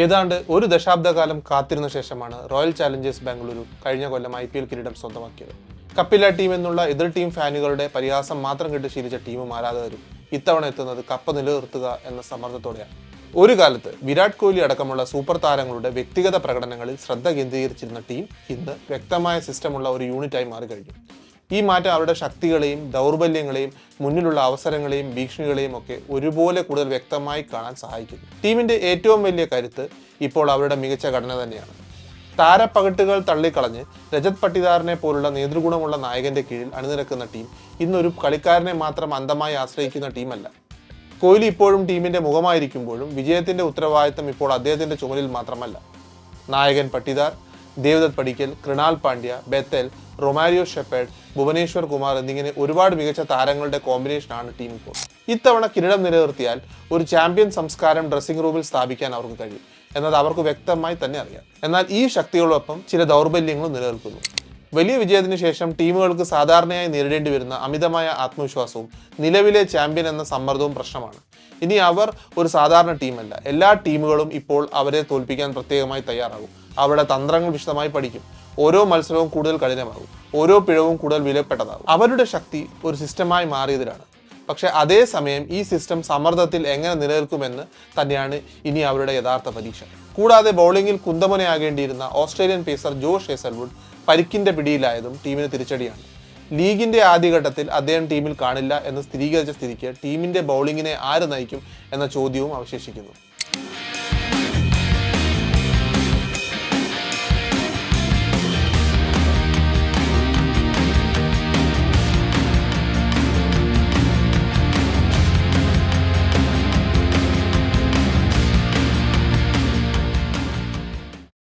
ഏതാണ്ട് ഒരു ദശാബ്ദകാലം കാത്തിരുന്ന ശേഷമാണ് റോയൽ ചാലഞ്ചേഴ്സ് ബാംഗ്ലൂരു കഴിഞ്ഞ കൊല്ലം IPL കിരീടം സ്വന്തമാക്കിയത്. കപ്പില്ല ടീം എന്നുള്ള എതിർ ടീം ഫാനുകളുടെ പരിഹാസം മാത്രം കേട്ട് ശീലിച്ച ടീമും ആരാധകരും ഇത്തവണ എത്തുന്നത് കപ്പ് നിലനിർത്തുക എന്ന സമ്മർദ്ദത്തോടെയാണ്. ഒരു കാലത്ത് വിരാട് കോഹ്ലി അടക്കമുള്ള സൂപ്പർ താരങ്ങളുടെ വ്യക്തിഗത പ്രകടനങ്ങളിൽ ശ്രദ്ധ കേന്ദ്രീകരിച്ചിരുന്ന ടീം ഇന്ന് വ്യക്തമായ സിസ്റ്റമുള്ള ഒരു യൂണിറ്റായി മാറിക്കഴിഞ്ഞു. ഈ മാറ്റം അവരുടെ ശക്തികളെയും ദൗർബല്യങ്ങളെയും മുന്നിലുള്ള അവസരങ്ങളെയും ഭീഷണികളെയും ഒക്കെ ഒരുപോലെ കൂടുതൽ വ്യക്തമായി കാണാൻ സഹായിക്കുന്നു. ടീമിന്റെ ഏറ്റവും വലിയ കരുത്ത് ഇപ്പോൾ അവരുടെ മികച്ച ഘടന തന്നെയാണ്. താരപ്പകട്ടുകൾ തള്ളിക്കളഞ്ഞ് രജത് പട്ടിദാറിനെ പോലുള്ള നേതൃഗുണമുള്ള നായകന്റെ കീഴിൽ അണിനിരക്കുന്ന ടീം ഇന്നൊരു കളിക്കാരനെ മാത്രം അന്ധമായി ആശ്രയിക്കുന്ന ടീമല്ല. കോഹ്ലി ഇപ്പോഴും ടീമിന്റെ മുഖമായിരിക്കുമ്പോഴും വിജയത്തിന്റെ ഉത്തരവാദിത്തം ഇപ്പോൾ അദ്ദേഹത്തിന്റെ ചുമലിൽ മാത്രമല്ല. നായകൻ Patidar, Devdutt Padikkal, Krunal Pandya, Bethell, Romario Shepherd, Bhuvneshwar Kumar എന്നിങ്ങനെ ഒരുപാട് മികച്ച താരങ്ങളുടെ കോമ്പിനേഷനാണ് ടീം ഇപ്പോൾ. ഇത്തവണ കിരീടം നിലനിർത്തിയാൽ ഒരു ചാമ്പ്യൻ സംസ്കാരം ഡ്രസ്സിംഗ് റൂമിൽ സ്ഥാപിക്കാൻ അവർക്ക് കഴിയും എന്നത് അവർക്ക് വ്യക്തമായി തന്നെ അറിയാം. എന്നാൽ ഈ ശക്തികളോടൊപ്പം ചില ദൗർബല്യങ്ങളും നിലനിൽക്കുന്നു. വലിയ വിജയത്തിന് ശേഷം ടീമുകൾക്ക് സാധാരണയായി നേരിടേണ്ടി വരുന്ന അമിതമായ ആത്മവിശ്വാസവും നിലവിലെ ചാമ്പ്യൻ എന്ന സമ്മർദ്ദവും പ്രശ്നമാണ്. ഇനി അവർ ഒരു സാധാരണ ടീമല്ല. എല്ലാ ടീമുകളും ഇപ്പോൾ അവരെ തോൽപ്പിക്കാൻ പ്രത്യേകമായി തയ്യാറാകും. അവരുടെ തന്ത്രങ്ങൾ വിശദമായി പഠിക്കും. ഓരോ മത്സരവും കൂടുതൽ കഠിനമാകും. ഓരോ പിഴവും കൂടുതൽ വിലപ്പെട്ടതാകും. അവരുടെ ശക്തി ഒരു സിസ്റ്റമായി മാറിയതിലാണ്. പക്ഷെ അതേസമയം ഈ സിസ്റ്റം സമ്മർദ്ദത്തിൽ എങ്ങനെ നിലനിൽക്കുമെന്ന് തന്നെയാണ് ഇനി അവരുടെ യഥാർത്ഥ പരീക്ഷ. കൂടാതെ ബൗളിംഗിൽ കുന്തമുനയാകേണ്ടിയിരുന്ന ഓസ്ട്രേലിയൻ പേസർ ജോഷ് ഹേസൽവുഡ് പരിക്കിന്റെ പിടിയിലായതും ടീമിന് തിരിച്ചടിയാണ്. ലീഗിന്റെ ആദ്യഘട്ടത്തിൽ അദ്ദേഹം ടീമിൽ കാണില്ല എന്ന് സ്ഥിരീകരിച്ച സ്ഥിതിക്ക് ടീമിന്റെ ബൗളിങ്ങിനെ ആര് നയിക്കും എന്ന ചോദ്യവും അവശേഷിക്കുന്നു.